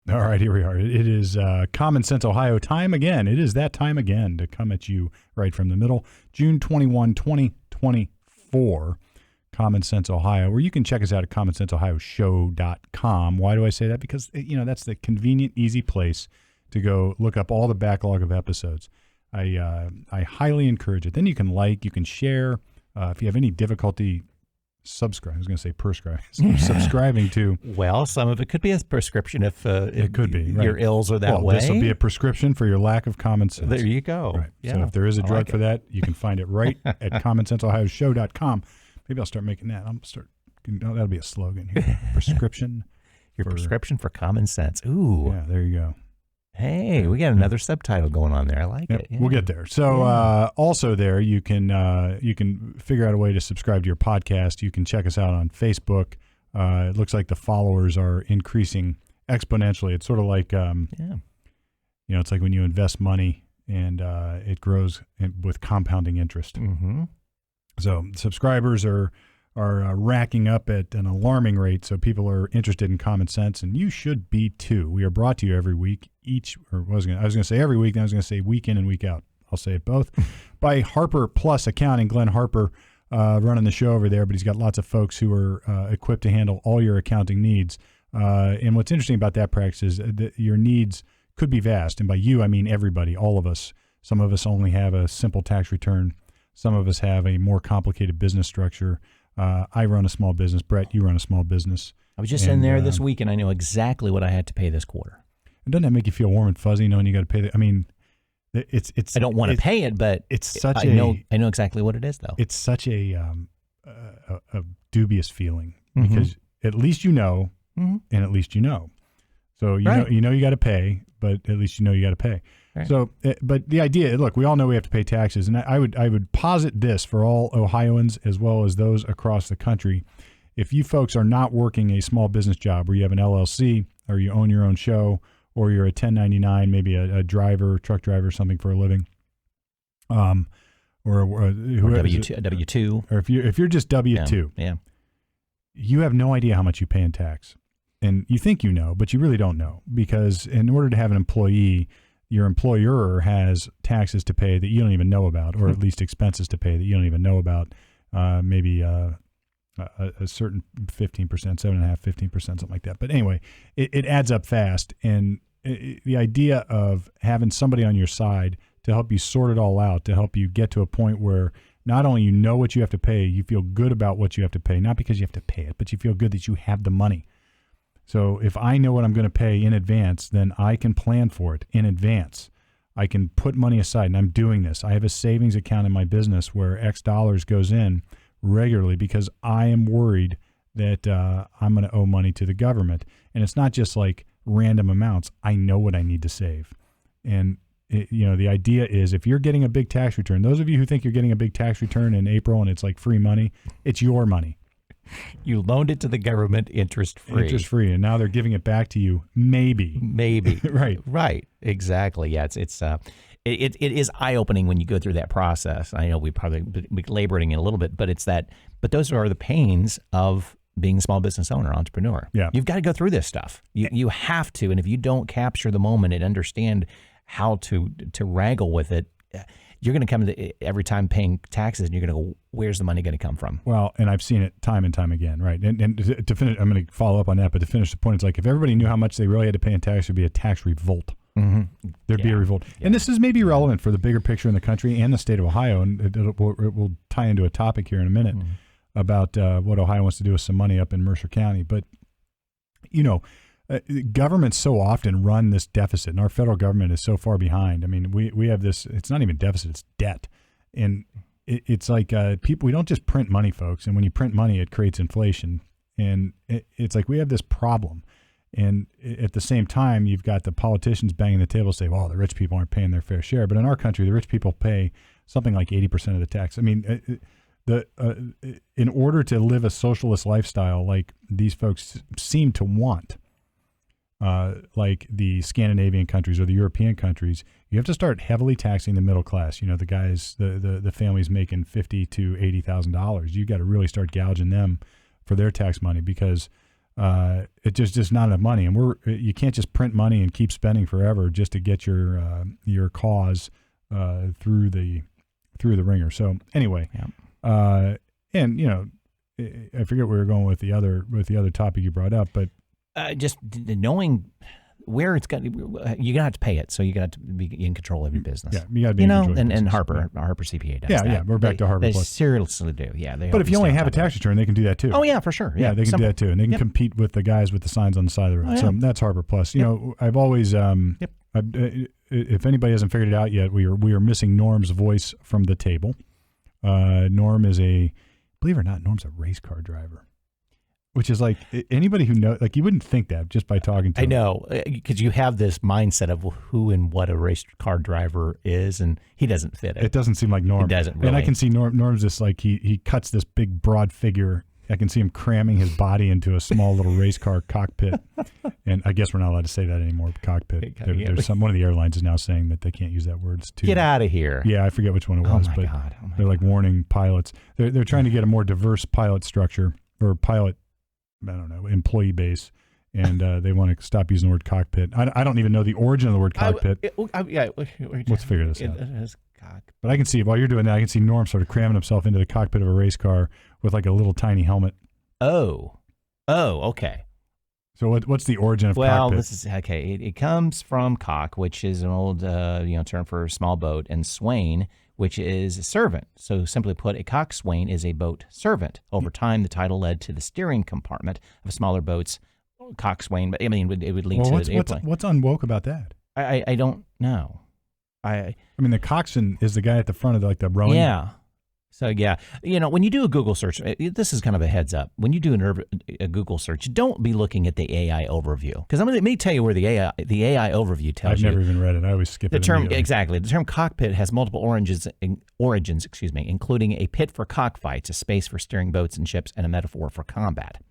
All right, here we are. It is Common Sense Ohio time again. It is that time again to come at you right from the middle. June 21, 2024, Common Sense Ohio, where you can check us out at commonsenseohioshow.com. Why do I say that? Because, that's the convenient, easy place to go look up all the backlog of episodes. I highly encourage it. Then you can you can share. If you have any difficulty subscribing to. Well, some of it could be a prescription if it could be right. Your ills are that way. This will be a prescription for your lack of common sense. There you go. Right. Yeah. So if there is a drug for that, you can find it right at commonsenseohioshow.com. Maybe I'll start making that. That'll be a slogan here. Prescription. Prescription for common sense. Ooh. Yeah, there you go. Hey, we got another subtitle going on there. I like it. Yeah. We'll get there. So also there, you can figure out a way to subscribe to your podcast. You can check us out on Facebook. It looks like the followers are increasing exponentially. It's sort of like, it's like when you invest money and it grows with compounding interest. Mm-hmm. So subscribers are racking up at an alarming rate, so people are interested in common sense, and you should be too. We are brought to you every week, I was going to say every week, then I was going to say week in and week out. I'll say it both. By Harper Plus Accounting, Glenn Harper running the show over there, but he's got lots of folks who are equipped to handle all your accounting needs. And what's interesting about that practice is that your needs could be vast, and by you, I mean everybody, all of us. Some of us only have a simple tax return. Some of us have a more complicated business structure. I run a small business. Brett, you run a small business. I was just in there this week, and I know exactly what I had to pay this quarter. Doesn't that make you feel warm and fuzzy knowing you got to pay that? I mean, it's. I don't want to pay it, but I know exactly what it is, though. It's such a dubious feeling because at least you know, and at least you know. So you know you got to pay, but at least you know you got to pay. Right. So, but the idea, look, we all know we have to pay taxes, and I would posit this for all Ohioans as well as those across the country. If you folks are not working a small business job where you have an LLC or you own your own show or you're a 1099, maybe a truck driver or something for a living, or W-2, or if you're just W-2, you have no idea how much you pay in tax, and you think you know, but you really don't know, because in order to have an employee, your employer has taxes to pay that you don't even know about, or at least expenses to pay that you don't even know about. Maybe a certain 15%, 7.5%, 15%, something like that. But anyway, it adds up fast. And the idea of having somebody on your side to help you sort it all out, to help you get to a point where not only you know what you have to pay, you feel good about what you have to pay, not because you have to pay it, but you feel good that you have the money. So if I know what I'm going to pay in advance, then I can plan for it in advance. I can put money aside, and I'm doing this. I have a savings account in my business where X dollars goes in regularly because I am worried that I'm going to owe money to the government. And it's not just like random amounts. I know what I need to save. And the idea is if you're getting a big tax return, those of you who think you're getting a big tax return in April and it's like free money, it's your money. You loaned it to the government interest-free. Interest-free, and now they're giving it back to you. Maybe. Right. Exactly. Yeah. It is eye-opening when you go through that process. I know we probably be laboring it a little bit, but but those are the pains of being a small business owner, entrepreneur. Yeah. You've got to go through this stuff. You have to, and if you don't capture the moment and understand how to wrangle with it, you're going to come to every time paying taxes, and you're going to go, where's the money going to come from? Well, and I've seen it time and time again, right? And to finish, I'm going to follow up on that, but to finish the point, it's like if everybody knew how much they really had to pay in tax, there'd be a tax revolt. Mm-hmm. There'd be a revolt. Yeah. And this is maybe relevant for the bigger picture in the country and the state of Ohio, and it will tie into a topic here in a minute about what Ohio wants to do with some money up in Mercer County. But, governments so often run this deficit, and our federal government is so far behind. I mean, we have this, it's not even deficit, it's debt. And it's like we don't just print money, folks. And when you print money, it creates inflation. And it's like we have this problem. And at the same time, you've got the politicians banging the table say, well, the rich people aren't paying their fair share. But in our country, the rich people pay something like 80% of the tax. I mean, in order to live a socialist lifestyle like these folks seem to want, like the Scandinavian countries or the European countries, you have to start heavily taxing the middle class. The guys, the families making $50,000 to $80,000. You've got to really start gouging them for their tax money because It's just not enough money, and you can't just print money and keep spending forever just to get your cause through the ringer. So anyway, and I forget where we were going with the other topic you brought up, but just knowing where it's got, you got to pay it, so you got to be in control of your business. Yeah, you got to be in control of your business. And Harper CPA does that. Yeah, we're back to Harper They Plus. seriously do. Yeah, but if you only have a tax return, they can do that too. Oh yeah, for sure. Yeah, they can do that too, and they can compete with the guys with the signs on the side of the road. So that's Harper Plus. I've always, if anybody hasn't figured it out yet, we are missing Norm's voice from the table. Norm is believe it or not, Norm's a race car driver. Which is like anybody who knows, like you wouldn't think that just by talking to him. I know, because you have this mindset of who and what a race car driver is, and he doesn't fit it. It doesn't seem like Norm. It doesn't really. And I can see Norm's just like, he cuts this big, broad figure. I can see him cramming his body into a small little race car cockpit. And I guess we're not allowed to say that anymore, cockpit. There's one of the airlines is now saying that they can't use that word. Get out of here. Yeah, I forget which one it was. But they're like warning pilots. They're trying to get a more diverse pilot structure, or pilot, I don't know, employee base, and they want to stop using the word cockpit. I don't even know the origin of the word cockpit. Let's figure this out. But I can see, while you're doing that, I can see Norm sort of cramming himself into the cockpit of a race car with like a little tiny helmet. Oh, okay. So what's the origin of cockpit? Well, this is, okay, it comes from cock, which is an old term for small boat, and swain, which is a servant. So simply put, a coxswain is a boat servant. Over time, the title led to the steering compartment of smaller boats, coxswain. But I mean, it would lead to the airplane. What's unwoke about that? I don't know. I mean, the coxswain is the guy at the front of the rowing. Yeah. So yeah, when you do a Google search, this is kind of a heads up. When you do a Google search, don't be looking at the AI overview, because let me tell you where the AI overview tells you. I've never even read it. I always skip it. Exactly. The term cockpit has multiple origins, including a pit for cockfights, a space for steering boats and ships, and a metaphor for combat.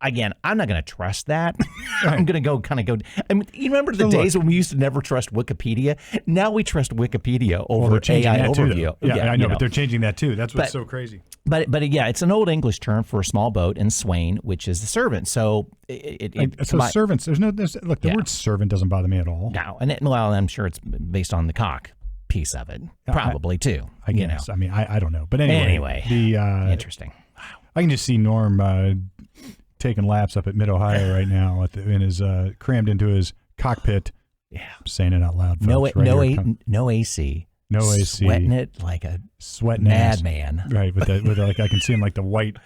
Again, I'm not going to trust that. I'm going to go. I mean, you remember the days when we used to never trust Wikipedia? Now we trust Wikipedia over AI overview. Yeah, I know, but they're changing that too. That's what's so crazy. But yeah, it's an old English term for a small boat, and swain, which is the servant. So servants. The word servant doesn't bother me at all. No, and I'm sure it's based on the cock piece of it, probably too. I guess. I mean, I don't know, but anyway, interesting. I can just see Norm taking laps up at Mid-Ohio right now crammed into his cockpit. Yeah, I'm saying it out loud, folks. No AC. No AC. Sweating it like a madman. Right, with I can see him like the white,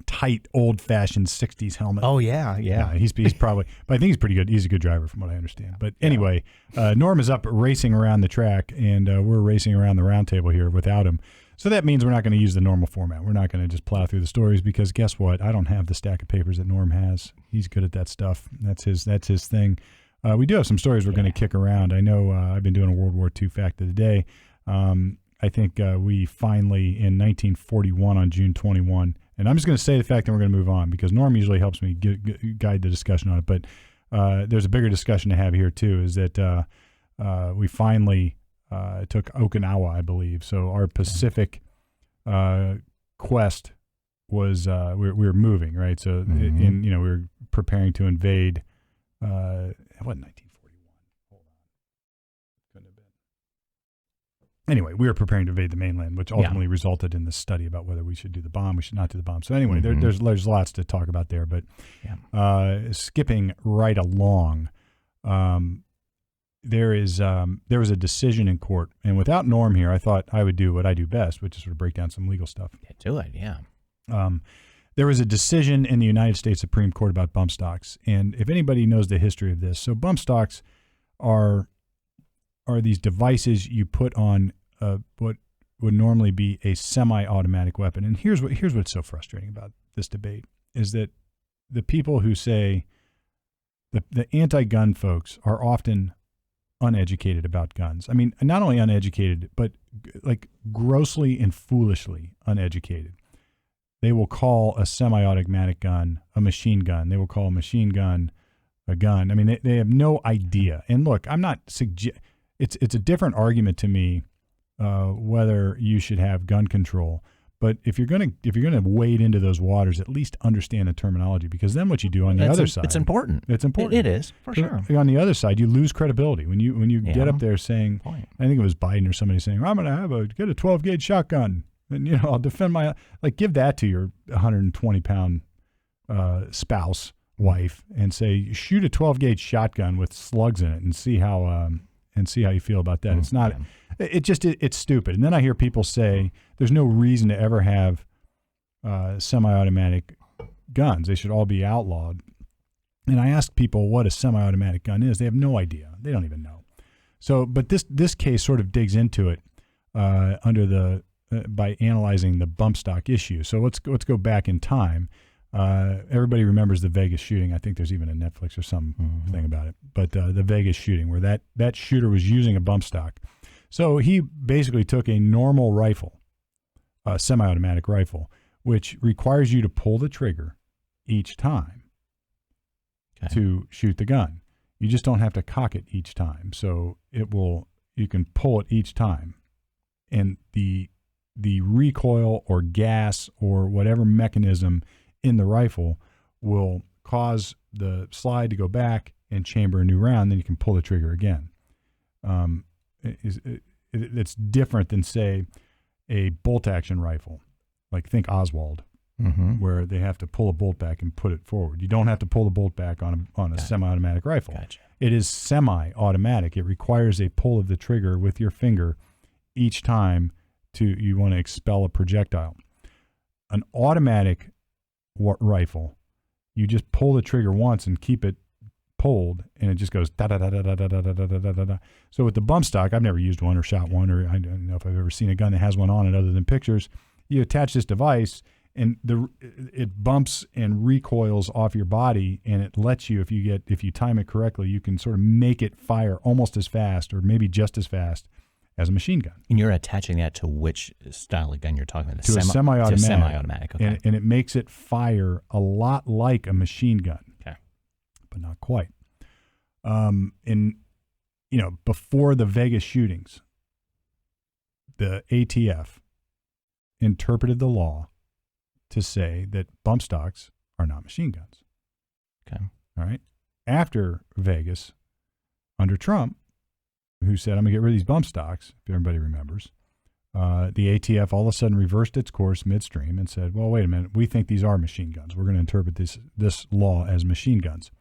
tight, old-fashioned 60s helmet. Oh, yeah. He's probably, but I think he's pretty good. He's a good driver from what I understand. But anyway, Norm is up racing around the track, and we're racing around the round table here without him. So that means we're not going to use the normal format. We're not going to just plow through the stories, because guess what? I don't have the stack of papers that Norm has. He's good at that stuff. That's his thing. We do have some stories we're going to kick around. I know I've been doing a World War II fact of the day. I think we finally, in 1941 on June 21, and I'm just going to say the fact that we're going to move on, because Norm usually helps me guide the discussion on it. But there's a bigger discussion to have here too, is that we finally took Okinawa, I believe. So our Pacific quest was we were moving, right? So we were preparing to invade. What, 1941? Hold on, couldn't have been. Anyway, we were preparing to invade the mainland, which ultimately resulted in the study about whether we should do the bomb, we should not do the bomb. So anyway, there's lots to talk about there. But skipping right along. There was a decision in court, and without Norm here, I thought I would do what I do best, which is sort of break down some legal stuff. Do it, yeah. There was a decision in the United States Supreme Court about bump stocks, and if anybody knows the history of this, so bump stocks are these devices you put on what would normally be a semi-automatic weapon. And here's what's so frustrating about this debate is that the people who say the anti-gun folks are often uneducated about guns. I mean, not only uneducated, but like grossly and foolishly uneducated. They will call a semi-automatic gun a machine gun. They will call a machine gun a gun. I mean, they have no idea. And look, I'm not it's a different argument to me whether you should have gun control. But if you're gonna wade into those waters, at least understand the terminology, because then what you do on the other side, it's important. It's important. It is for sure. On the other side, you lose credibility when you get up there saying, I think it was Biden or somebody saying, I'm gonna get a 12 gauge shotgun, and I'll defend my give that to your 120-pound spouse, wife, and say, shoot a 12 gauge shotgun with slugs in it and see how you feel about that. It's not. It's stupid. And then I hear people say there's no reason to ever have semi-automatic guns. They should all be outlawed. And I ask people what a semi-automatic gun is. They have no idea. They don't even know. So, but this case sort of digs into it by analyzing the bump stock issue. So let's go back in time. Everybody remembers the Vegas shooting. I think there's even a Netflix or something about it. But the Vegas shooting where that shooter was using a bump stock. So he basically took a normal rifle, a semi-automatic rifle, which requires you to pull the trigger each time to shoot the gun. You just don't have to cock it each time. So you can pull it each time. And the recoil or gas or whatever mechanism in the rifle will cause the slide to go back and chamber a new round. Then you can pull the trigger again. It's different than, say, a bolt action rifle, like think Oswald, where they have to pull a bolt back and put it forward. You don't have to pull the bolt back on a semi-automatic rifle. Gotcha. It is semi-automatic. It requires a pull of the trigger with your finger each time you want to expel a projectile. An automatic rifle, you just pull the trigger once and keep it pulled, and it just goes da da da da da da da da da da da. So with the bump stock, I've never used one or shot one, or I don't know if I've ever seen a gun that has one on it other than pictures. You attach this device, and it bumps and recoils off your body, and it lets you, if you time it correctly, you can sort of make it fire almost as fast, or maybe just as fast, as a machine gun. And you're attaching that to which style of gun you're talking about? To a semi-automatic. To a semi-automatic, okay. And it makes it fire a lot like a machine gun. Okay. But not quite. Before the Vegas shootings, the ATF interpreted the law to say that bump stocks are not machine guns. Okay. All right. After Vegas, under Trump, who said, I'm going to get rid of these bump stocks, if everybody remembers, the ATF all of a sudden reversed its course midstream and said, well, wait a minute, we think these are machine guns. We're going to interpret this law as machine guns.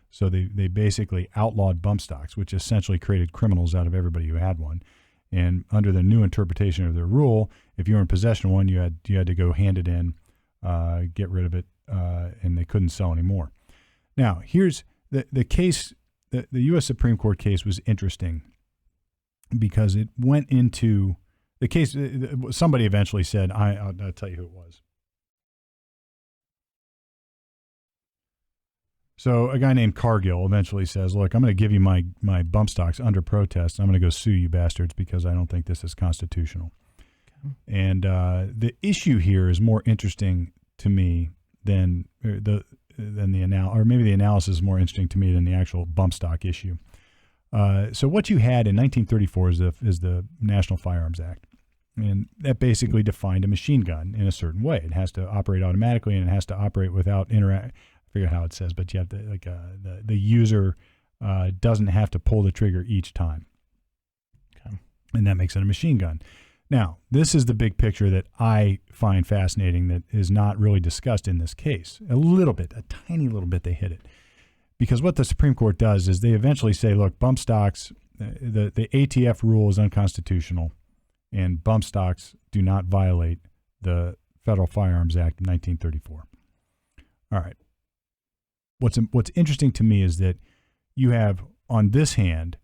So they basically outlawed bump stocks, which essentially created criminals out of everybody who had one. And under the new interpretation of their rule, if you were in possession of one, you had to go hand it in, get rid of it, and they couldn't sell anymore. Now, here's the case. The U.S. Supreme Court case was interesting because it went into the case. Somebody eventually said, I'll tell you who it was. So a guy named Cargill eventually says, look, I'm going to give you my bump stocks under protest. I'm going to go sue you bastards because I don't think this is constitutional. Okay. And the issue here is more interesting to me than the analysis is more interesting to me than the actual bump stock issue. So what you had in 1934 is the National Firearms Act. And that basically defined a machine gun in a certain way. It has to operate automatically, and it has to operate without I forget how it says, but you have to, the user doesn't have to pull the trigger each time. Okay. And that makes it a machine gun. Now, this is the big picture that I find fascinating that is not really discussed in this case. A tiny little bit they hit it. Because what the Supreme Court does is they eventually say, look, bump stocks, the ATF rule is unconstitutional, and bump stocks do not violate the Federal Firearms Act of 1934. All right. What's interesting to me is that you have on this hand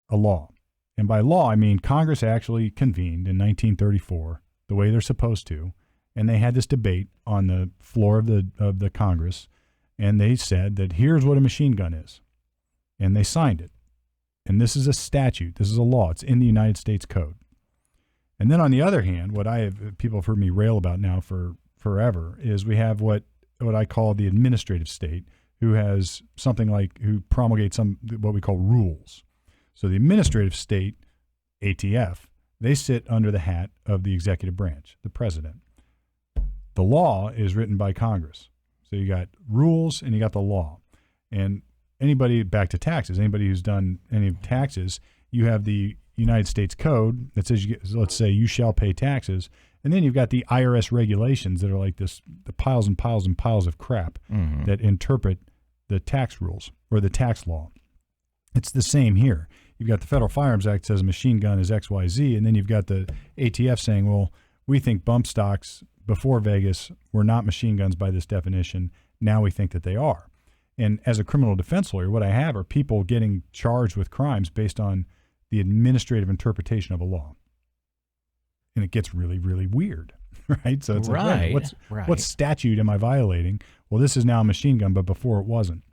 a law. And by law, I mean Congress actually convened in 1934 the way they're supposed to, and they had this debate on the floor of the Congress, and they said that here's what a machine gun is. And they signed it. And this is a statute. This is a law. It's in the United States Code. And then on the other hand, people have heard me rail about now for forever is we have what I call the administrative state, who promulgates what we call rules. So the administrative state, ATF, they sit under the hat of the executive branch, the president. The law is written by Congress. So you got rules and you got the law. And anybody, back to taxes, anybody who's done any taxes, you have the United States Code that says, let's say, you shall pay taxes. And then you've got the IRS regulations that are like the piles and piles and piles of crap that interpret the tax rules or the tax law. It's the same here. You've got the Federal Firearms Act says a machine gun is XYZ, and then you've got the ATF saying, well, we think bump stocks before Vegas were not machine guns by this definition. Now we think that they are. And as a criminal defense lawyer, what I have are people getting charged with crimes based on the administrative interpretation of a law. And it gets really, really weird, right? So it's like, what statute am I violating? Well, this is now a machine gun, but before it wasn't.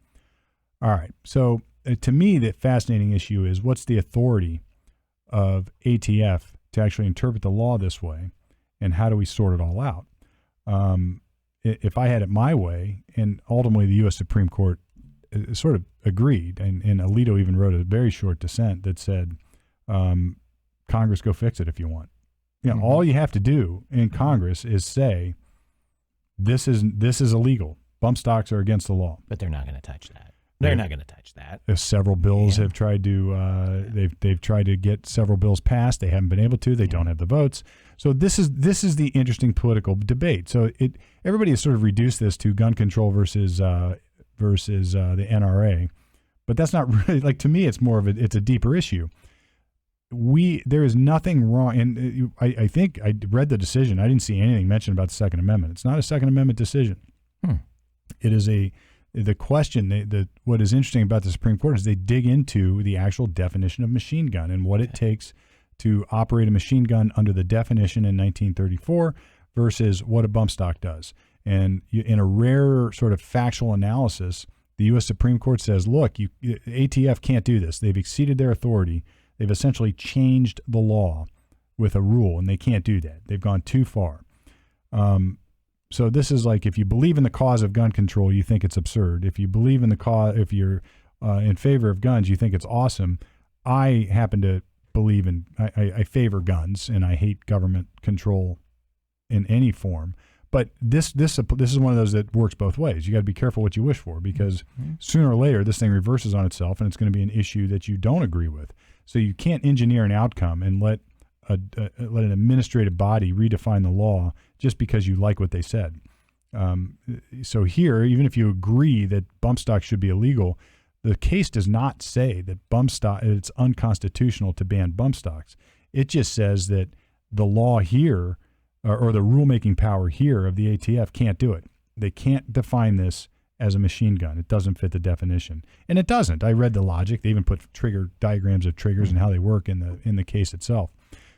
All right. So to me, the fascinating issue is what's the authority of ATF to actually interpret the law this way, and how do we sort it all out? If I had it my way, and ultimately the U.S. Supreme Court sort of agreed, and Alito even wrote a very short dissent that said, Congress, go fix it if you want. You know, all you have to do in Congress is say, this is illegal. Bump stocks are against the law. But they're not going to touch that. They're not going to touch that. Several bills have tried to. They've tried to get several bills passed. They haven't been able to. They don't have the votes. So this is the interesting political debate. So everybody has sort of reduced this to gun control versus the NRA, but that's not really, like, to me. It's more of it's a deeper issue. There is nothing wrong, and I think I read the decision. I didn't see anything mentioned about the Second Amendment. It's not a Second Amendment decision. It is the question. What is interesting about the Supreme Court is they dig into the actual definition of machine gun and what it takes to operate a machine gun under the definition in 1934 versus what a bump stock does. And in a rare sort of factual analysis, the U.S. Supreme Court says, look, ATF can't do this. They've exceeded their authority. They've essentially changed the law with a rule, and they can't do that. They've gone too far. So this is like, if you believe in the cause of gun control, you think it's absurd. If you believe in the cause, if you're in favor of guns, you think it's awesome. I happen to believe in, I favor guns, and I hate government control in any form. But this is one of those that works both ways. You got to be careful what you wish for, because sooner or later this thing reverses on itself, and it's going to be an issue that you don't agree with. So you can't engineer an outcome and let an administrative body redefine the law just because you like what they said. So here, even if you agree that bump stocks should be illegal, the case does not say that it's unconstitutional to ban bump stocks. It just says that the law here, or the rulemaking power here of the ATF, can't do it. They can't define this as a machine gun. It doesn't fit the definition, and it doesn't. I read the logic. They even put trigger diagrams of triggers and how they work in the case itself.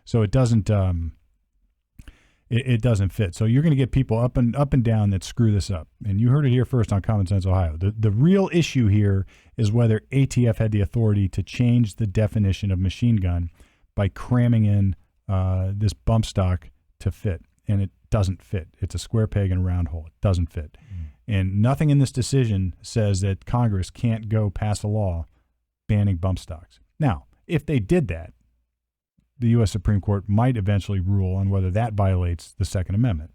So it doesn't it doesn't fit. So you're going to get people up and down that screw this up. And you heard it here first on Common Sense Ohio. The real issue here is whether ATF had the authority to change the definition of machine gun by cramming in this bump stock to fit, and it doesn't fit. It's a square peg in a round hole. It doesn't fit. And nothing in this decision says that Congress can't go pass a law banning bump stocks. Now, if they did that, the U.S. Supreme Court might eventually rule on whether that violates the Second Amendment,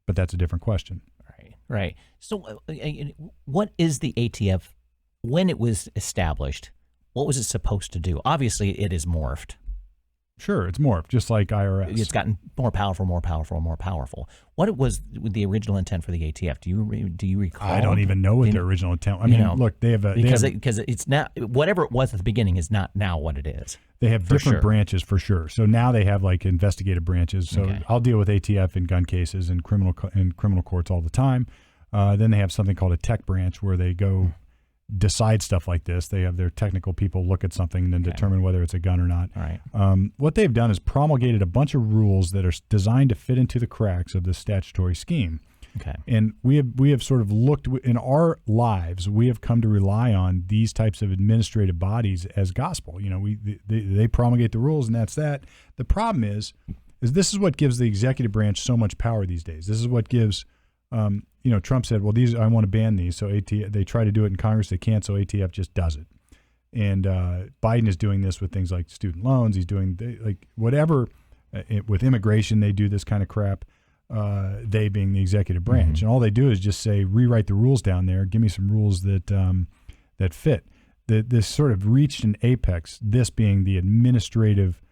but that's a different question. Right. So what is the ATF, when it was established, what was it supposed to do? Obviously, it is morphed. Sure, it's morphed, just like IRS. It's gotten more powerful. What was the original intent for the ATF? Do you recall? I don't even know what their original intent. I mean, look, they have because it's not, whatever it was at the beginning is not now what it is. They have different branches for sure. So now they have like investigative branches. So I'll deal with ATF in gun cases and criminal courts all the time. Then they have something called a tech branch where they go decide stuff like this. They have their technical people look at something and then determine whether it's a gun or not. All right. What they've done is promulgated a bunch of rules that are designed to fit into the cracks of this statutory scheme. Okay. And we have sort of looked in our lives. We have come to rely on these types of administrative bodies as gospel. You know, they promulgate the rules, and that's that. The problem is this is what gives the executive branch so much power these days. This is what gives. Trump said, well, I want to ban these. So ATF, they try to do it in Congress. They can't, so ATF just does it. And Biden is doing this with things like student loans. He's doing whatever. With immigration, they do this kind of crap. they being the executive branch. And all they do is just say, rewrite the rules down there. Give me some rules that that fit. This sort of reached an apex, this being the administrative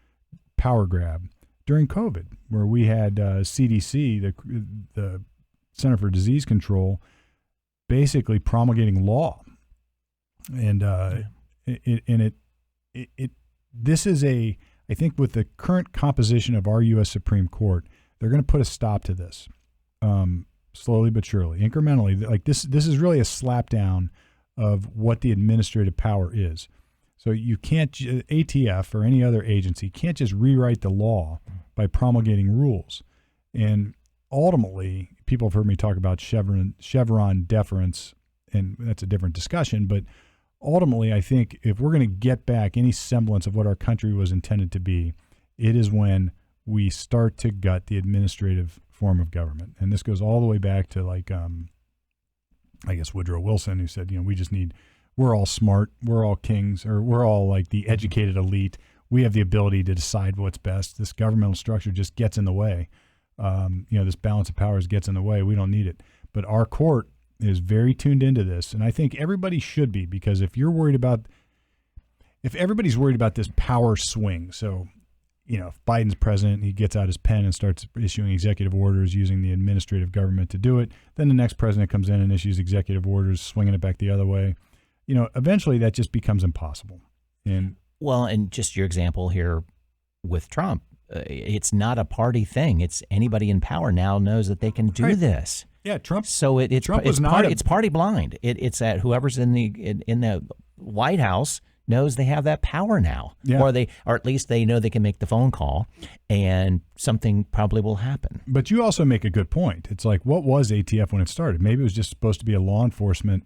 power grab during COVID, where we had CDC, the Center for Disease Control, basically promulgating law. And this is I think with the current composition of our U.S. Supreme Court, they're going to put a stop to this, slowly but surely, incrementally. Like this is really a slapdown of what the administrative power is. So you can't, ATF or any other agency can't just rewrite the law by promulgating rules. And ultimately, people have heard me talk about Chevron deference, and that's a different discussion. But ultimately, I think if we're going to get back any semblance of what our country was intended to be, it is when we start to gut the administrative form of government. And this goes all the way back to I guess Woodrow Wilson, who said, we're all smart, we're all kings, or we're all like the educated elite. We have the ability to decide what's best. This governmental structure just gets in the way. This balance of powers gets in the way. We don't need it. But our court is very tuned into this. And I think everybody should be, because if everybody's worried about this power swing, so, if Biden's president, he gets out his pen and starts issuing executive orders using the administrative government to do it, then the next president comes in and issues executive orders, swinging it back the other way. Eventually that just becomes impossible. And just your example here with Trump, it's not a party thing. It's anybody in power now knows that they can do this. Yeah, Trump. So it's party blind. It's that whoever's in the White House knows they have that power now, or at least they know they can make the phone call, and something probably will happen. But you also make a good point. It's like, what was ATF when it started? Maybe it was just supposed to be a law enforcement.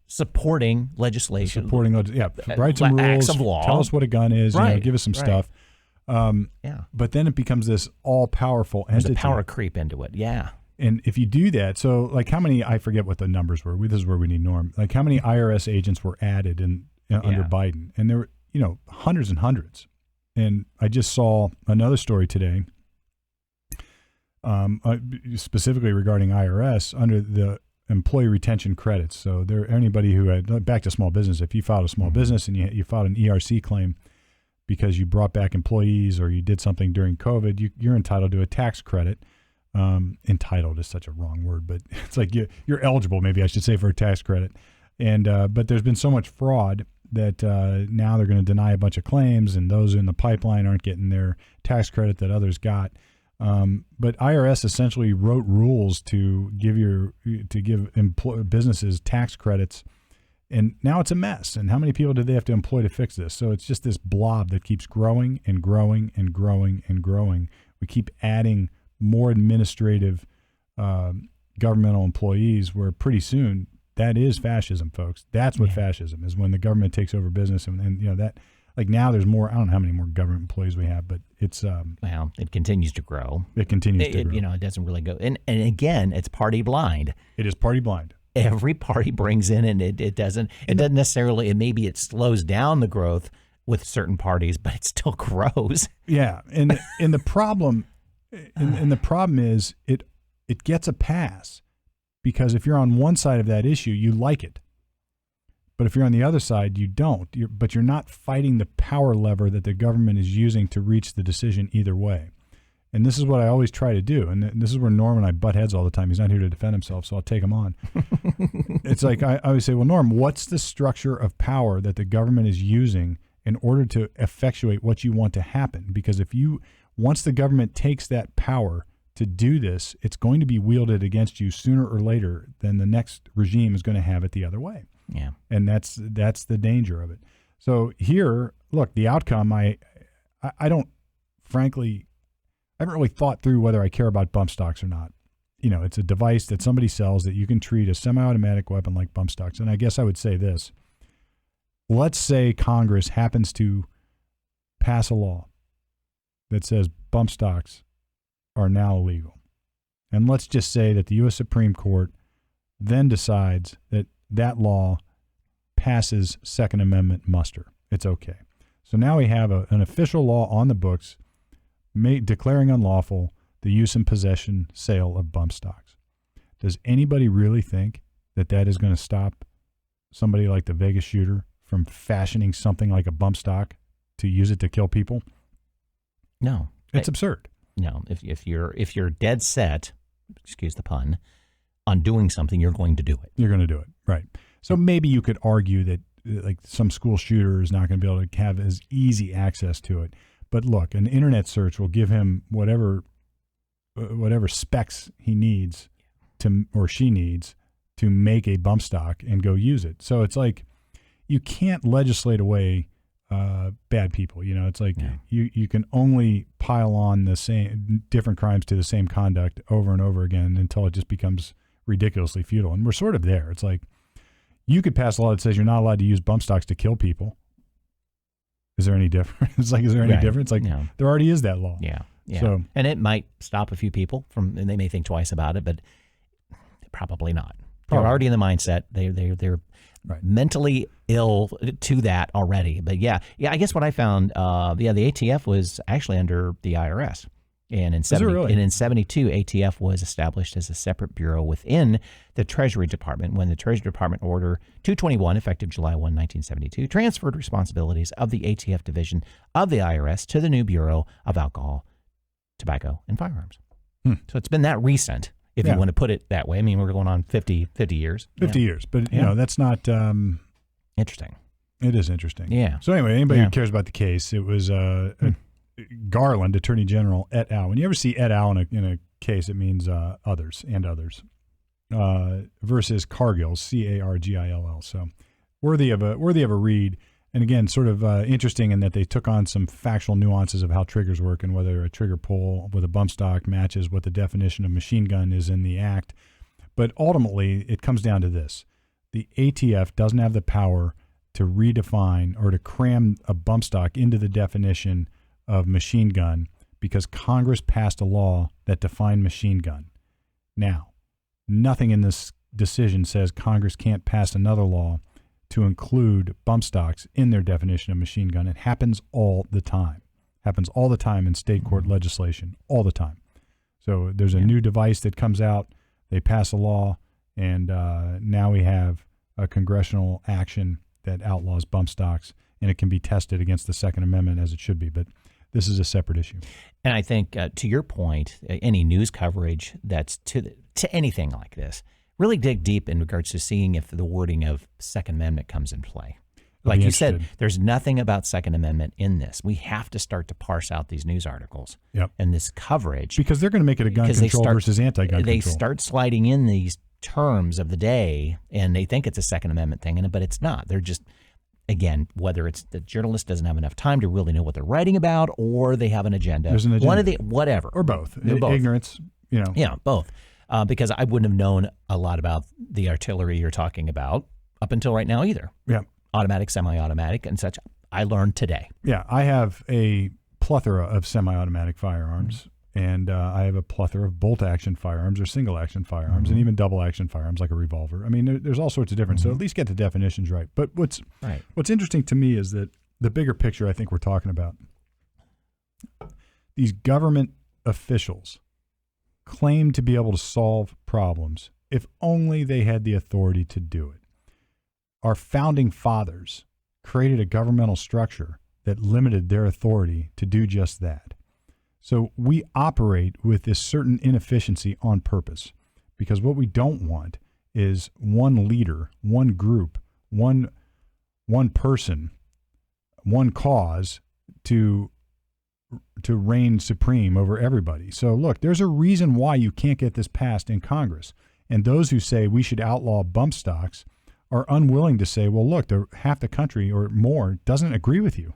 Supporting legislation. Write some rules. Acts of law. Tell us what a gun is. Right. Give us some stuff. But then it becomes this all-powerful entity. There's a power creep into it. Yeah. And if you do that, so like how many? I forget what the numbers were. This is where we need Norm. Like how many IRS agents were added under Biden? And there were hundreds and hundreds. And I just saw another story today, specifically regarding IRS under the employee retention credits. So anybody who had, back to small business, if you filed a small business and you filed an ERC claim because you brought back employees or you did something during COVID, you're entitled to a tax credit. Entitled is such a wrong word, but it's like you're eligible, maybe I should say, for a tax credit. And but there's been so much fraud that now they're going to deny a bunch of claims, and those in the pipeline aren't getting their tax credit that others got. But IRS essentially wrote rules to give businesses tax credits, and now it's a mess. And how many people do they have to employ to fix this? So it's just this blob that keeps growing and growing and growing and growing. We keep adding more administrative governmental employees, where pretty soon that is fascism, folks. That's what fascism is, when the government takes over business. And that, like, now there's more, I don't know how many more government employees we have, but it's it continues to grow. It continues to grow. It doesn't really go. And again, it's party blind. It is party blind. Every party brings in, and it doesn't necessarily, and maybe it slows down the growth with certain parties, but it still grows. Yeah. And the problem and the problem is it gets a pass, because if you're on one side of that issue, you like it. But if you're on the other side, you don't. But you're not fighting the power lever that the government is using to reach the decision either way. And this is what I always try to do. And this is where Norm and I butt heads all the time. He's not here to defend himself, so I'll take him on. It's like I always say, well, Norm, what's the structure of power that the government is using in order to effectuate what you want to happen? Because once the government takes that power to do this, it's going to be wielded against you sooner or later. Then the next regime is going to have it the other way. Yeah. And that's the danger of it. So here, look, the outcome, I don't, frankly, I haven't really thought through whether I care about bump stocks or not. It's a device that somebody sells that you can treat a semi-automatic weapon like bump stocks. And I guess I would say this. Let's say Congress happens to pass a law that says bump stocks are now illegal. And let's just say that the U.S. Supreme Court then decides that that law passes Second Amendment muster. It's okay. So now we have an official law on the books declaring unlawful the use and possession, sale of bump stocks. Does anybody really think that that is going to stop somebody like the Vegas shooter from fashioning something like a bump stock to use it to kill people? No. It's absurd. No. If you're dead set, excuse the pun, on doing something, you're going to do it. You're going to do it. Right. So maybe you could argue that like some school shooter is not going to be able to have as easy access to it. But look, an internet search will give him whatever specs he needs to, or she needs to make a bump stock and go use it. So it's like you can't legislate away bad people. You know, it's like you can only pile on the same different crimes to the same conduct over and over again until it just becomes ridiculously futile. And we're sort of there. It's like you could pass a law that says you're not allowed to use bump stocks to kill people. Is there any difference? It's like, is there any difference? Like, there already is that law. Yeah. Yeah. So, and it might stop a few people from, and they may think twice about it, but probably not. They're already in the mindset. They're mentally ill to that already. But yeah. I guess what I found, the ATF was actually under the IRS. And in 72, ATF was established as a separate bureau within the Treasury Department when the Treasury Department Order 221, effective July 1, 1972, transferred responsibilities of the ATF division of the IRS to the new Bureau of Alcohol, Tobacco, and Firearms. So it's been that recent, if you want to put it that way. I mean, we're going on 50 years. 50 years. But, you know, that's not... interesting. It is interesting. Yeah. So anyway, anybody who cares about the case, it was... Garland, Attorney General, et al. When you ever see et al. in a case, it means others and others, versus Cargill, Cargill. So worthy of a read. And again, sort of interesting in that they took on some factual nuances of how triggers work and whether a trigger pull with a bump stock matches what the definition of machine gun is in the Act. But ultimately, it comes down to this. The ATF doesn't have the power to redefine or to cram a bump stock into the definition of machine gun because Congress passed a law that defined machine gun. Now, nothing in this decision says Congress can't pass another law to include bump stocks in their definition of machine gun. It happens all the time. Happens all the time in state court legislation, all the time. So there's a new device that comes out, they pass a law, and now we have a congressional action that outlaws bump stocks, and it can be tested against the Second Amendment as it should be. But this is a separate issue. And I think, to your point, any news coverage that's to anything like this, really dig deep in regards to seeing if the wording of Second Amendment comes in play. Like you said, there's nothing about Second Amendment in this. We have to start to parse out these news articles and this coverage. Because they're going to make it a gun control versus anti-gun control. They start sliding in these terms of the day, and they think it's a Second Amendment thing, but it's not. They're just... Again, whether it's the journalist doesn't have enough time to really know what they're writing about, or they have an agenda. There's an agenda. One of the whatever, or both. Both. Ignorance, you know. Yeah, both. Because I wouldn't have known a lot about the artillery you're talking about up until right now either. Yeah, automatic, semi-automatic, and such. I learned today. Yeah, I have a plethora of semi-automatic firearms. And I have a plethora of bolt-action firearms or single-action firearms and even double-action firearms like a revolver. I mean, there's all sorts of different. So at least get the definitions right. But what's interesting to me is that the bigger picture I think we're talking about, these government officials claim to be able to solve problems if only they had the authority to do it. Our founding fathers created a governmental structure that limited their authority to do just that. So we operate with this certain inefficiency on purpose because what we don't want is one leader, one group, one person, one cause to reign supreme over everybody. So look, there's a reason why you can't get this passed in Congress. And those who say we should outlaw bump stocks are unwilling to say, well, look, half the country or more doesn't agree with you,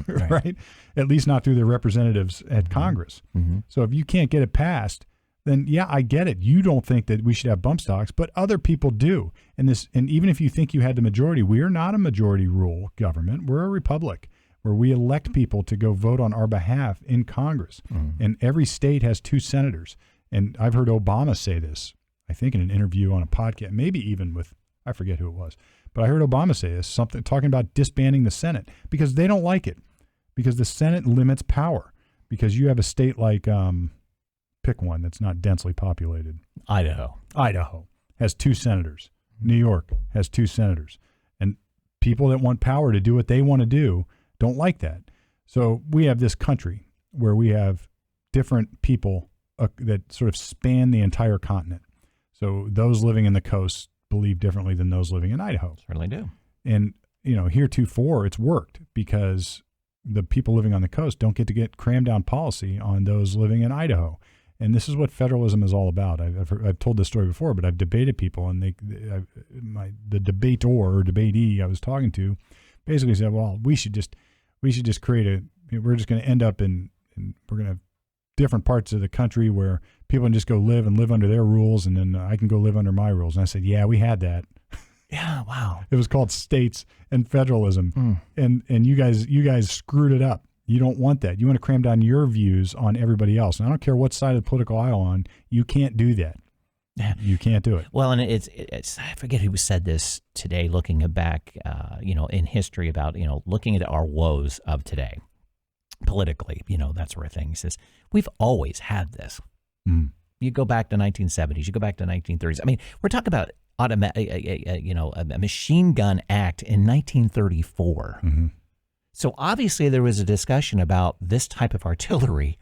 right? At least not through their representatives at Congress. So if you can't get it passed, then yeah, I get it. You don't think that we should have bump stocks, but other people do. And even if you think you had the majority, we are not a majority rule government. We're a republic where we elect people to go vote on our behalf in Congress. And every state has 2 senators. And I've heard Obama say this, I think in an interview on a podcast, maybe even with, I forget who it was, but I heard Obama say this, something talking about disbanding the Senate because they don't like it, because the Senate limits power. Because you have a state like pick one that's not densely populated. Idaho has 2 senators. New York has 2 senators. And people that want power to do what they want to do don't like that. So we have this country where we have different people that sort of span the entire continent. So those living in the coast believe differently than those living in Idaho. Certainly do. And, heretofore it's worked because the people living on the coast don't get crammed down policy on those living in Idaho. And this is what federalism is all about. I've told this story before, but I've debated people, and the debater or debatee I was talking to basically said, well, we should just create we're just going to end up in we're going to have different parts of the country where people can just go live under their rules, and then I can go live under my rules. And I said, yeah, we had that. Yeah, wow. It was called states and federalism, and you guys screwed it up. You don't want that. You want to cram down your views on everybody else. And I don't care what side of the political aisle on. You can't do that. You can't do it. Well, and it's I forget who said this today, looking back, in history about, looking at our woes of today, politically, that sort of thing. He says, we've always had this. You go back to 1970s, you go back to 1930s. I mean, we're talking about a machine gun act in 1934. So obviously there was a discussion about this type of artillery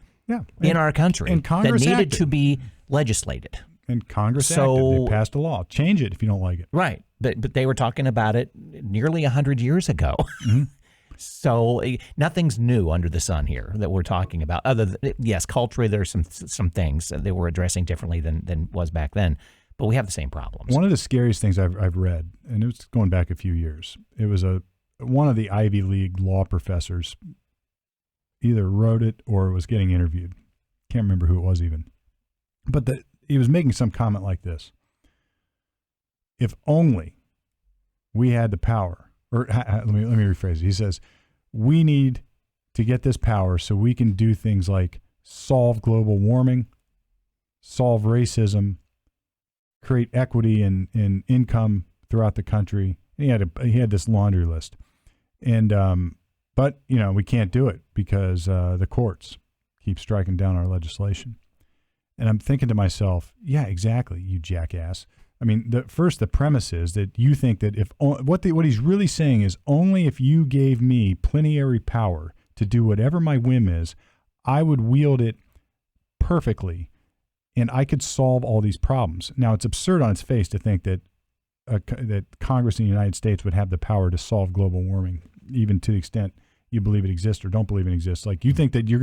in our country that needed to be legislated. And Congress acted. They passed a law. Change it if you don't like it. Right. But they were talking about it nearly 100 years ago. So nothing's new under the sun here that we're talking about. Other than, yes, culturally there's some things that they were addressing differently than was back then. But we have the same problems. One of the scariest things I've read, and it was going back a few years, it was one of the Ivy League law professors either wrote it or was getting interviewed. Can't remember who it was even. But he was making some comment like this. If only we had the power, or let me rephrase it. He says, we need to get this power so we can do things like solve global warming, solve racism, create equity in income throughout the country. And he had this laundry list. And but we can't do it because the courts keep striking down our legislation. And I'm thinking to myself, yeah, exactly, you jackass. I mean, the premise is that you think that what he's really saying is only if you gave me plenary power to do whatever my whim is, I would wield it perfectly, and I could solve all these problems. Now, it's absurd on its face to think that that Congress in the United States would have the power to solve global warming, even to the extent you believe it exists or don't believe it exists. Like, you think that you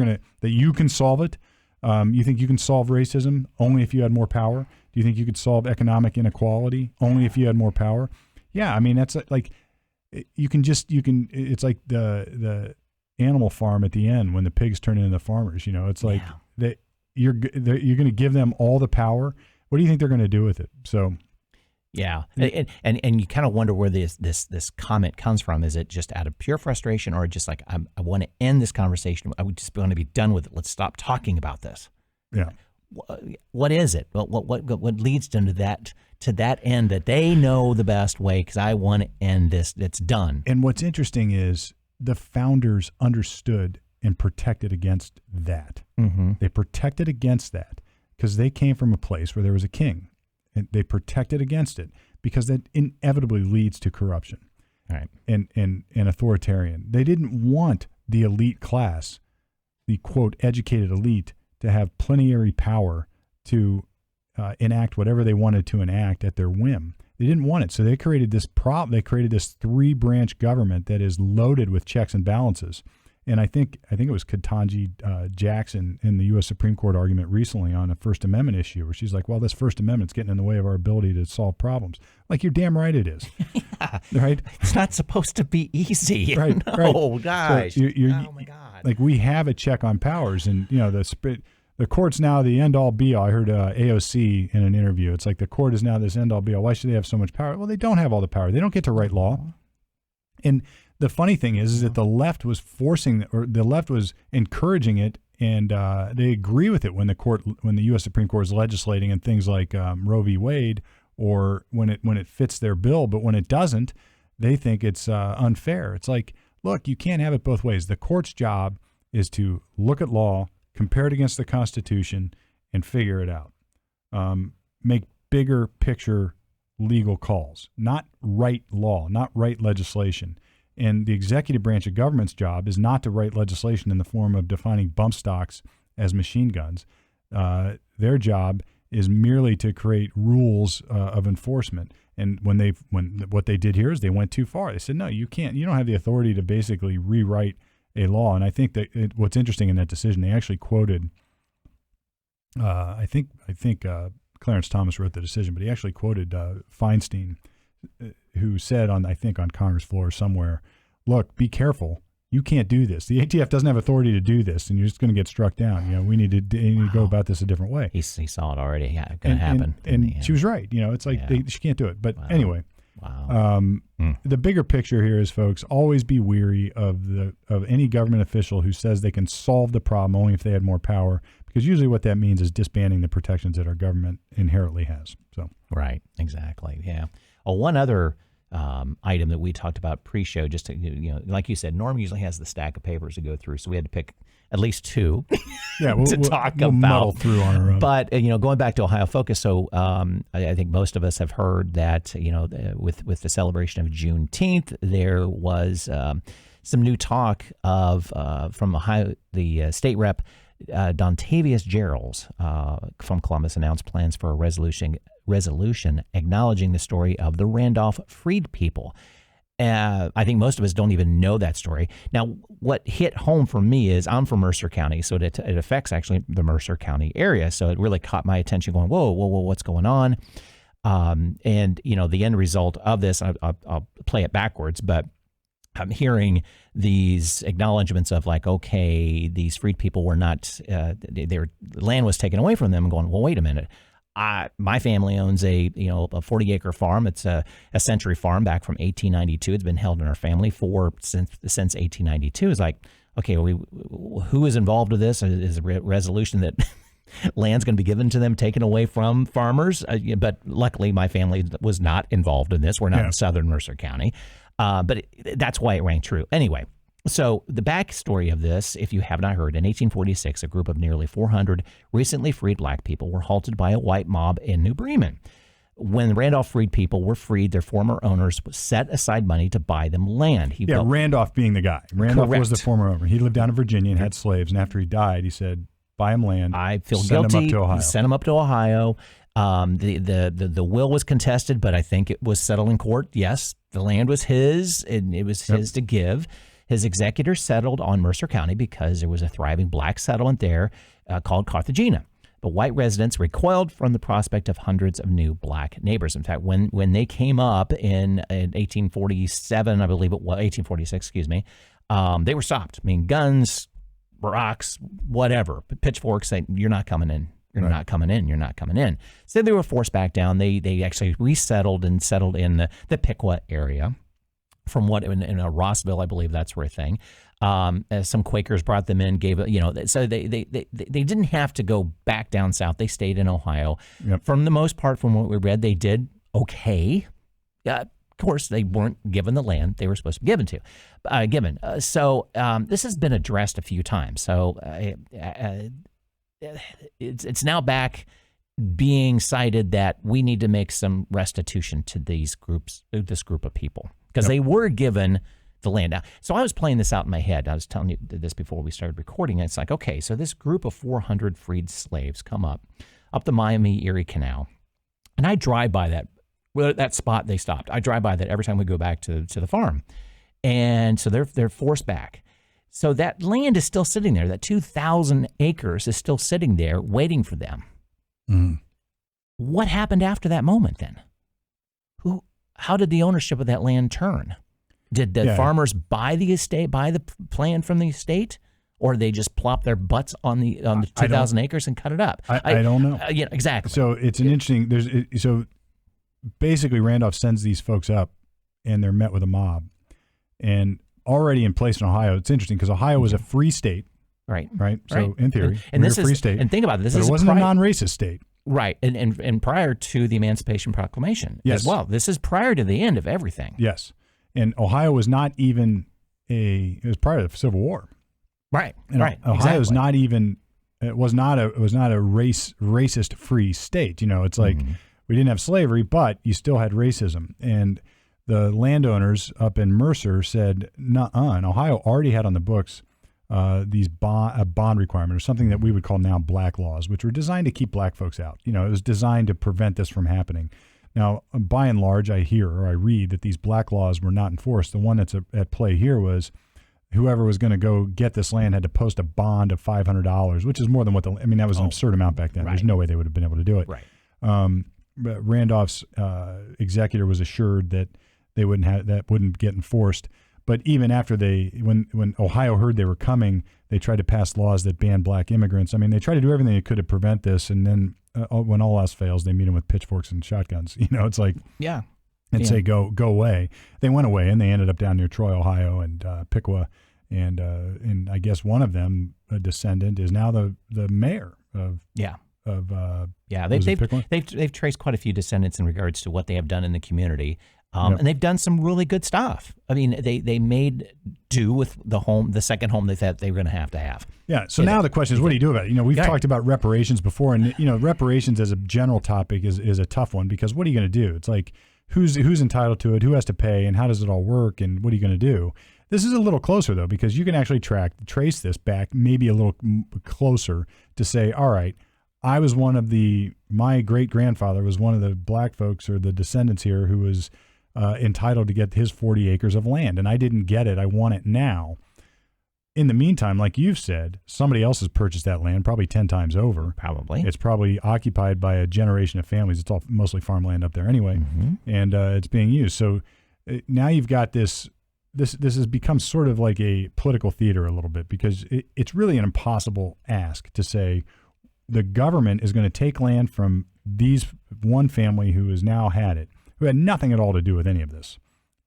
can solve it. You think you can solve racism only if you had more power? Do you think you could solve economic inequality only if you had more power? Yeah, I mean, that's like it's like the Animal Farm at the end when the pigs turn into the farmers. It's like that you're going to give them all the power. What do you think they're going to do with it? So. Yeah, and you kind of wonder where this comment comes from. Is it just out of pure frustration, or just like I want to end this conversation? I would just want to be done with it. Let's stop talking about this. Yeah. What is it? What leads them to that end that they know the best way? Because I want to end this. It's done. And what's interesting is the founders understood and protected against that. They protected against that because they came from a place where there was a king. And they protected against it because that inevitably leads to corruption, right? And authoritarian. They didn't want the elite class, the quote educated elite, to have plenary power to enact whatever they wanted to enact at their whim. They didn't want it, so they created this They created this 3-branch government that is loaded with checks and balances. And I think it was Ketanji Jackson in the U.S. Supreme Court argument recently on a First Amendment issue where she's like, well, this First Amendment's getting in the way of our ability to solve problems. Like, you're damn right it is. Yeah. Right? It's not supposed to be easy. Right. Oh, gosh. So oh, my God. Like, we have a check on powers, and, the court's now the end-all be-all. I heard AOC in an interview. It's like the court is now this end-all be-all. Why should they have so much power? Well, they don't have all the power. They don't get to write law. And the funny thing is that the left was encouraging it, and they agree with it when the U.S. Supreme Court is legislating and things like Roe v. Wade, or when it fits their bill. But when it doesn't, they think it's unfair. It's like, look, you can't have it both ways. The court's job is to look at law, compare it against the Constitution, and figure it out. Make bigger picture legal calls, not write law, not write legislation. And the executive branch of government's job is not to write legislation in the form of defining bump stocks as machine guns. Their job is merely to create rules of enforcement. And when what they did here is they went too far. They said, no, you can't. You don't have the authority to basically rewrite a law. And I think that what's interesting in that decision, they actually quoted. I think Clarence Thomas wrote the decision, but he actually quoted Feinstein, who said on Congress floor somewhere, look, be careful. You can't do this. The ATF doesn't have authority to do this, and you're just going to get struck down. We need to go about this a different way. He saw it already going to happen. And she was right. It's like she can't do it. But anyway, the bigger picture here is, folks, always be weary of any government official who says they can solve the problem only if they had more power, because usually what that means is disbanding the protections that our government inherently has. So right, exactly, yeah. One other item that we talked about pre-show, just to, like you said, Norm usually has the stack of papers to go through, so we had to pick at least two to talk about. Muddle through on our own. But going back to Ohio Focus, so I think most of us have heard that with the celebration of Juneteenth, there was some new talk of from Ohio, the state rep Dontavius Geralds from Columbus announced plans for a resolution acknowledging the story of the Randolph freed people. I think most of us don't even know that story. Now, what hit home for me is I'm from Mercer County, so it affects actually the Mercer County area. So it really caught my attention going, whoa, what's going on? And, the end result of this, I'll play it backwards, but I'm hearing these acknowledgments of like, okay, these freed people were not, their land was taken away from them, and going, well, wait a minute. My family owns a 40-acre farm. It's a century farm back from 1892. It's been held in our family since 1892. It's like, okay, who is involved with this? Is a resolution that land's going to be given to them, taken away from farmers? But luckily, my family was not involved in this. We're not in southern Mercer County. But that's why it rang true. Anyway, so the backstory of this, if you have not heard, in 1846, a group of nearly 400 recently freed black people were halted by a white mob in New Bremen. When the Randolph freed people were freed, their former owners set aside money to buy them land. Randolph being the guy. Randolph Correct. was the former owner. He lived down in Virginia and had slaves, and after he died, he said, buy him land. I feel send guilty. Him up to Ohio. Sent him up to Ohio. The will was contested, but I think it was settled in court. Yes, the land was his, and it was his to give. His executors settled on Mercer County because there was a thriving black settlement there called Carthagena. But white residents recoiled from the prospect of hundreds of new black neighbors. In fact, when they came up in 1847, I believe it was 1846, excuse me, they were stopped. I mean, guns, rocks, whatever, pitchforks saying, you're not coming in. You're not coming in. You're not coming in. So they were forced back down. They actually resettled and settled in the Piqua area. From what in Rossville, I believe that's where a thing. Some Quakers brought them in, so they didn't have to go back down south. They stayed in Ohio. Yep. From the most part, from what we read, they did okay. Of course, they weren't given the land they were supposed to be given. So this has been addressed a few times. So it's now back being cited that we need to make some restitution to this group of people. Because they were given the land. Now, so I was playing this out in my head. I was telling you this before we started recording. And it's like, okay, so this group of 400 freed slaves come up the Miami-Erie Canal. And I drive by that spot they stopped. I drive by that every time we go back to the farm. And so they're forced back. So that land is still sitting there. That 2,000 acres is still sitting there waiting for them. Mm. What happened after that moment then? How did the ownership of that land turn? Did the farmers buy the land from the estate, or they just plop their butts on the 2,000 acres and cut it up? I don't know. Exactly. So it's an interesting. So basically, Randolph sends these folks up, and they're met with a mob, and already in place in Ohio. It's interesting because Ohio was a free state, right? So in theory, and we're this a free state. And think about it. It wasn't a non-racist state. Right, and prior to the Emancipation Proclamation as well. This is prior to the end of everything. Yes, and Ohio was not even it was prior to the Civil War. Right, and right. Ohio is not even it was not a racist free state. It's like we didn't have slavery, but you still had racism. And the landowners up in Mercer said, nuh-uh. And Ohio already had on the books a bond requirement, or something that we would call now black laws, which were designed to keep black folks out. It was designed to prevent this from happening. Now, by and large, I hear or I read that these black laws were not enforced. The one that's at play here was whoever was going to go get this land had to post a bond of $500, which is more than what that was an absurd amount back then. Right. There's no way they would have been able to do it. Right. But Randolph's executor was assured that that wouldn't get enforced. But even after when Ohio heard they were coming, they tried to pass laws that banned black immigrants. They tried to do everything they could to prevent this, and then when all else fails, they meet them with pitchforks and shotguns. It's like and say go away. They went away, and they ended up down near Troy, Ohio, and Piqua, and I guess one of them, a descendant, is now the mayor of they've traced quite a few descendants in regards to what they have done in the community. And they've done some really good stuff. They made do with the second home they thought they were going to have. Yeah. So now the question is, what do you do about it? We've talked about reparations before, and reparations as a general topic is a tough one, because what are you going to do? It's like who's entitled to it, who has to pay, and how does it all work, and what are you going to do? This is a little closer though, because you can actually trace this back maybe a little closer to say, all right, I was my great grandfather was one of the black folks or the descendants here who was entitled to get his 40 acres of land, and I didn't get it. I want it now. In the meantime, like you've said, somebody else has purchased that land probably 10 times over. Probably. It's probably occupied by a generation of families. It's all mostly farmland up there anyway, and it's being used. So now you've got this has become sort of like a political theater a little bit, because it's really an impossible ask to say the government is going to take land from these one family who has now had it, who had nothing at all to do with any of this,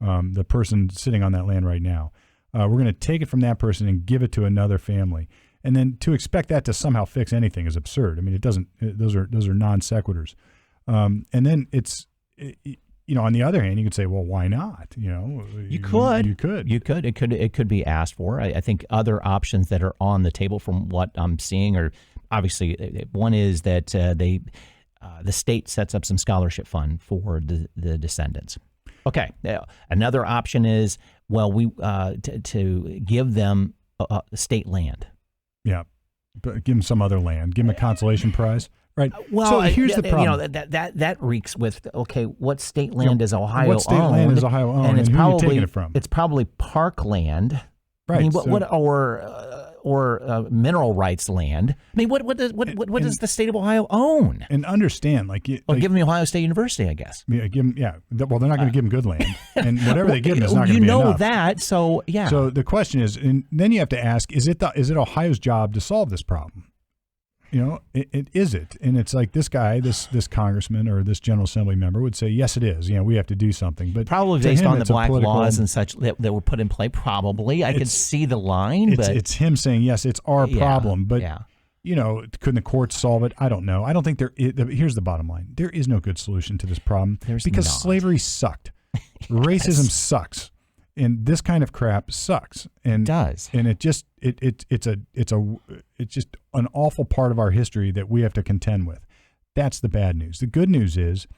the person sitting on that land right now. We're going to take it from that person and give it to another family. And then to expect that to somehow fix anything is absurd. It doesn't. Those are non sequiturs. And then on the other hand, you could say, well, why not? You could. It could be asked for. I think other options that are on the table from what I'm seeing are, obviously, one is that the state sets up some scholarship fund for the descendants. Okay. Another option is, to give them state land. Yeah, but give them some other land. Give them a consolation prize. Right. So here's the problem. That reeks with, what state land does Ohio own? What state land does Ohio own, and who are you taking it from? It's probably parkland. Right. Or mineral rights land. What does the state of Ohio own? And understand, give them the Ohio State University, I guess. Yeah, give them. Yeah. Well, they're not going to give them good land, and whatever they give them is not going to be enough. That. So yeah. So the question is, and then you have to ask: is it Ohio's job to solve this problem? Is it? And it's like this guy, this congressman or this General Assembly member would say, yes, it is. We have to do something. But probably based on the black laws and such that were put in play. Probably, I could see the line. But it's him saying, yes, it's our problem. But couldn't the courts solve it? I don't know. I don't think here's the bottom line: there is no good solution to this problem because slavery sucked, racism sucks. And this kind of crap sucks, and it does, and it's just an awful part of our history that we have to contend with. That's the bad news. The good news is,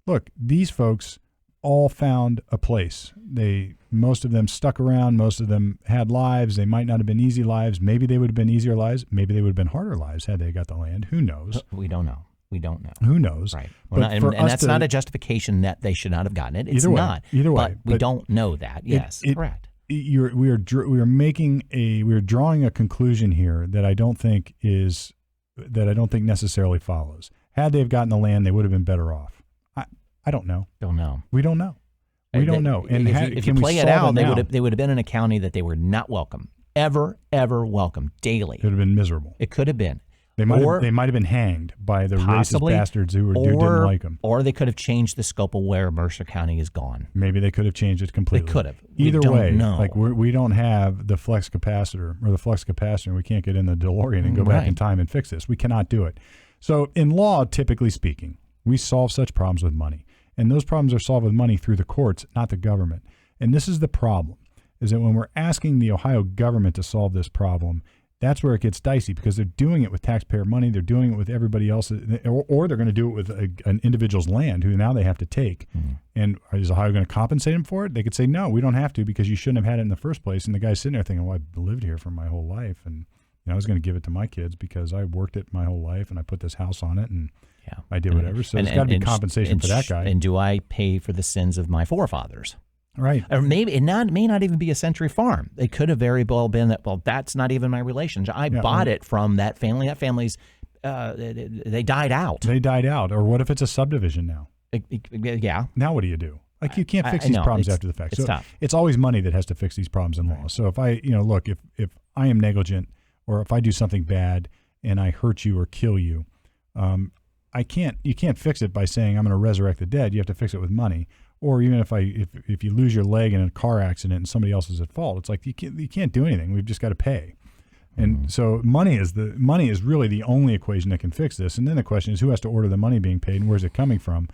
look, these folks all found a place. Most of them stuck around. Most of them had lives. They might not have been easy lives. Maybe they would have been easier lives. Maybe they would have been harder lives had they got the land. Who knows? We don't know. We don't know. Who knows? Right. And that's not a justification that they should not have gotten it. It's not. Either way. But we don't know that. Yes, correct. We are drawing a conclusion here that I don't think necessarily follows. Had they have gotten the land, they would have been better off. I don't know. Don't know. We don't know. We don't know. And if you play it out, they would have been in a county that they were not welcome, ever welcome, daily. It would have been miserable. It could have been. They might have been hanged by the racist bastards who didn't like them. Or they could have changed the scope of where Mercer County is gone. Maybe they could have changed it completely. They could have. Either way, we don't have the flux capacitor or the flux capacitor. We can't get in the DeLorean and go back in time and fix this. We cannot do it. So in law, typically speaking, we solve such problems with money. And those problems are solved with money through the courts, not the government. And this is the problem, is that when we're asking the Ohio government to solve this problem, That's where it gets dicey because they're doing it with taxpayer money. They're doing it with everybody else, or they're going to do it with an individual's land who now they have to take. And is Ohio going to compensate them for it? They could say, no, we don't have to because you shouldn't have had it in the first place. And the guy's sitting there thinking, well, I've lived here for my whole life. And I was going to give it to my kids because I worked it my whole life and I put this house on it and I did whatever. So there's got to be compensation for that guy. And do I pay for the sins of my forefathers? Right. Or maybe it may not even be a century farm. It could have very well been that, well, that's not even my relation. I bought it from that family. That family's, they died out. They died out. Or what if it's a subdivision now? Yeah. Now what do you do? Like you can't fix these problems after the fact. It's so tough. It's always money that has to fix these problems in law. So if I, look, if I am negligent or if I do something bad and I hurt you or kill you, you can't fix it by saying I'm going to resurrect the dead. You have to fix it with money. Or even if you lose your leg in a car accident and somebody else is at fault, it's like you can't do anything. We've just got to pay. And so money is really the only equation that can fix this. And then the question is who has to order the money being paid and where's it coming from?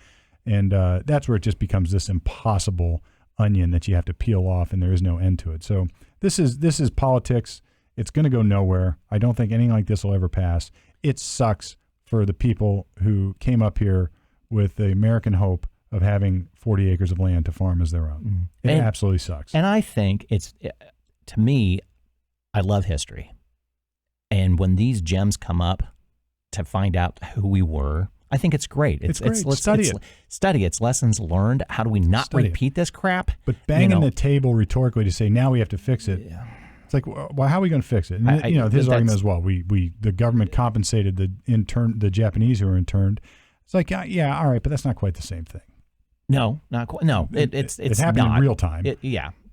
And that's where it just becomes this impossible onion that you have to peel off and there is no end to it. So this is politics. It's going to go nowhere. I don't think anything like this will ever pass. It sucks for the people who came up here with the American hope of having 40 acres of land to farm as their own. It absolutely sucks. And I think to me, I love history. And when these gems come up to find out who we were, I think it's great. It's great. Study it. Study its lessons learned. How do we not repeat this crap? But banging the table rhetorically to say, now we have to fix it. Yeah. It's like, well, how are we going to fix it? And his argument as well. The government compensated the Japanese who were interned. It's like, yeah, all right, but that's not quite the same thing. No, not quite. No, it happened in real time.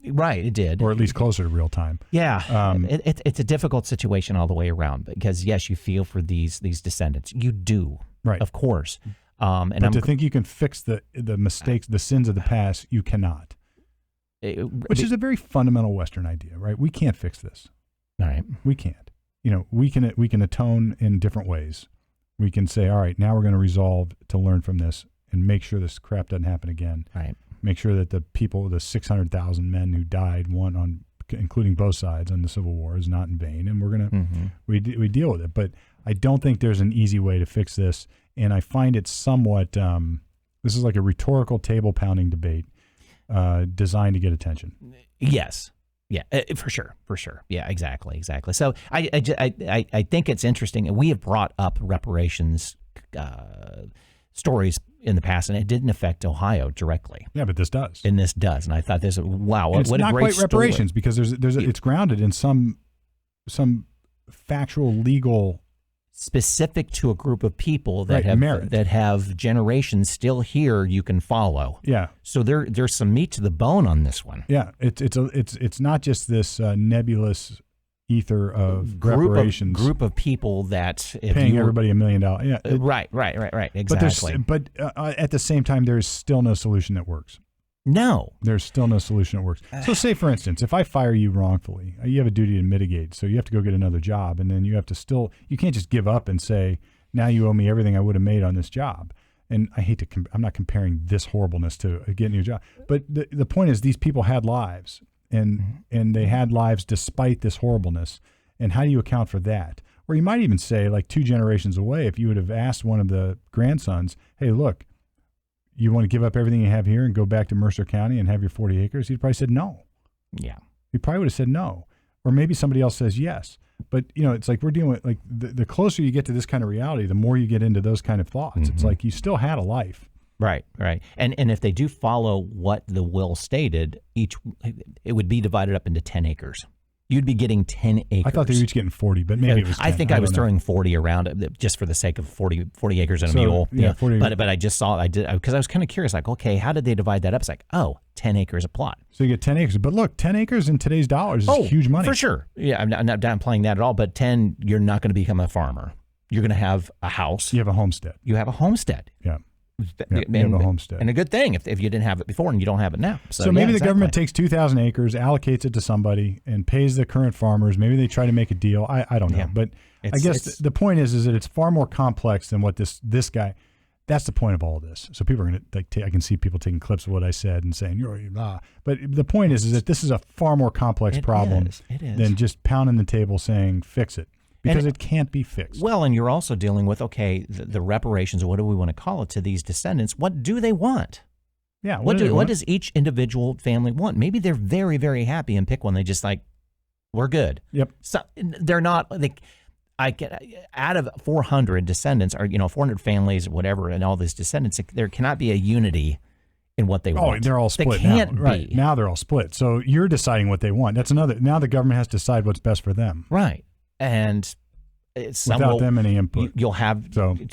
Right, it did, or at least closer to real time. Yeah, it's a difficult situation all the way around because yes, you feel for these descendants. You do, right? Of course. But to think you can fix the mistakes, the sins of the past, you cannot. Which is a very fundamental Western idea, right? We can't fix this. All right, we can't. We can atone in different ways. We can say, all right, now we're going to resolve to learn from this and make sure this crap doesn't happen again. Right. Make sure that the 600,000 men who died, including both sides on the Civil War, is not in vain. And we're gonna we deal with it. But I don't think there's an easy way to fix this. And I find it somewhat this is like a rhetorical table pounding debate designed to get attention. Yes. Yeah, for sure. Yeah, exactly. So I think it's interesting, and we have brought up reparations stories in the past, and it didn't affect Ohio directly. Yeah, but this does. And this does, and I thought this, wow, what a great story. It's not quite reparations because it's grounded in some factual legal specific to a group of people that have generations still here you can follow. Yeah. So there's some meat to the bone on this one. Yeah, it's not just this nebulous ether of reparations. Group of people that paying everybody $1 million. Yeah. Right. Exactly. But at the same time, there's still no solution that works. No. There's still no solution that works. So say, for instance, if I fire you wrongfully, you have a duty to mitigate. So you have to go get another job. And then you have to you can't just give up and say, now you owe me everything I would have made on this job. And I hate to, I'm not comparing this horribleness to getting your job. But the point is these people had lives. And they had lives despite this horribleness. And how do you account for that? Or you might even say, like 2 generations away, if you would have asked one of the grandsons, hey, look, you want to give up everything you have here and go back to Mercer County and have your 40 acres? He'd probably said no. Yeah. He probably would have said no. Or maybe somebody else says yes. But, it's like we're dealing with, like, the closer you get to this kind of reality, the more you get into those kind of thoughts. Mm-hmm. It's like you still had a life. Right. And if they do follow what the will stated, it would be divided up into 10 acres. You'd be getting 10 acres. I thought they were each getting 40, but maybe it was 10. I think I was throwing 40 around just for the sake of 40 acres and a mule. Yeah, 40 But I just saw it. Because I was kind of curious, like, okay, how did they divide that up? It's like, 10 acres a plot. So you get 10 acres. But look, 10 acres in today's dollars is huge money. For sure. Yeah, I'm not downplaying that at all. But 10, you're not going to become a farmer. You're going to have a house. You have a homestead. You have a homestead. Yeah. You have a homestead. And a good thing if you didn't have it before and you don't have it now. So maybe the government takes 2,000 acres, allocates it to somebody, and pays the current farmers. Maybe they try to make a deal. I don't know. But I guess the point is that it's far more complex than what this guy. That's the point of all this. So people are going to, I can see people taking clips of what I said and saying, you're blah. But the point is that this is a far more complex problem than just pounding the table saying, fix it. Because it can't be fixed. Well, and you're also dealing with, okay, the reparations, or what do we want to call it, to these descendants. What do they want? Yeah. What does each individual family want? Maybe they're very, very happy and pick one. They just like, we're good. Yep. So they're not, out of 400 descendants, or 400 families, whatever, and all these descendants, there cannot be a unity in what they want. Oh, they're all split now. Right. Now they're all split. So you're deciding what they want. That's another. Now the government has to decide what's best for them. Right. And without them any input, you'll have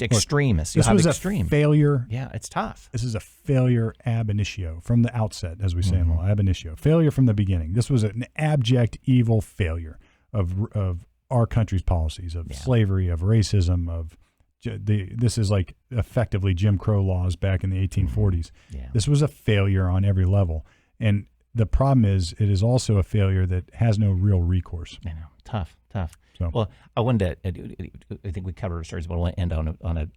extremists. This was a failure. Yeah, it's tough. This is a failure ab initio from the outset, as we say in law. Ab initio, failure from the beginning. This was an abject, evil failure of our country's policies, of slavery, of racism, of this is like effectively Jim Crow laws back in the 1840s. Yeah. This was a failure on every level, and the problem is it is also a failure that has no real recourse. I know, tough. So. Well, I wanted to, I think we covered our stories, but I want to end on a,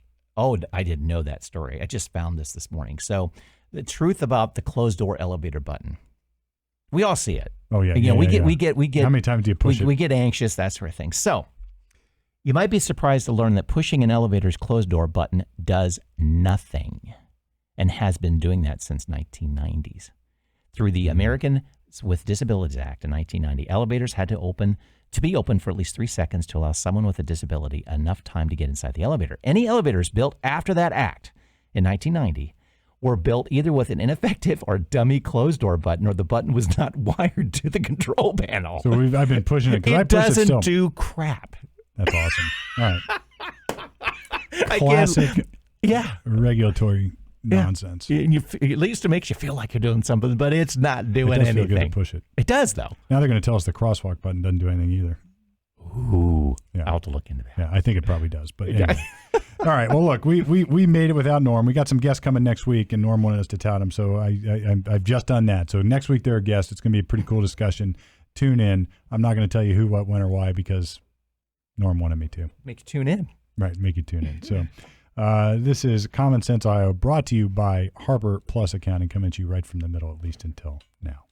I didn't know that story. I just found this morning. So the truth about the closed door elevator button. We all see it. Oh yeah. We get. How many times do you push it? We get anxious, that sort of thing. So you might be surprised to learn that pushing an elevator's closed door button does nothing, and has been doing that since 1990s. Through the Americans with Disabilities Act in 1990, elevators had to be open for at least 3 seconds to allow someone with a disability enough time to get inside the elevator. Any elevators built after that act in 1990 were built either with an ineffective or dummy closed door button, or the button was not wired to the control panel. So I've been pushing it. It doesn't do crap. That's awesome. All right. Classic regulatory nonsense. And at least it makes you feel like you're doing something, but it's not doing anything. Feel good to push it. It does, though. Now they're going to tell us the crosswalk button doesn't do anything either. Ooh, I'll have to look into that. Yeah, I think it probably does. But anyway. All right. Well, look, we made it without Norm. We got some guests coming next week, and Norm wanted us to tout them, so I've just done that. So next week they're a guest. It's going to be a pretty cool discussion. Tune in. I'm not going to tell you who, what, when, or why, because Norm wanted me to. Make you tune in. Right, make you tune in. So this is Common Sense IO, brought to you by Harbor Plus Accounting, coming to you right from the middle, at least until now.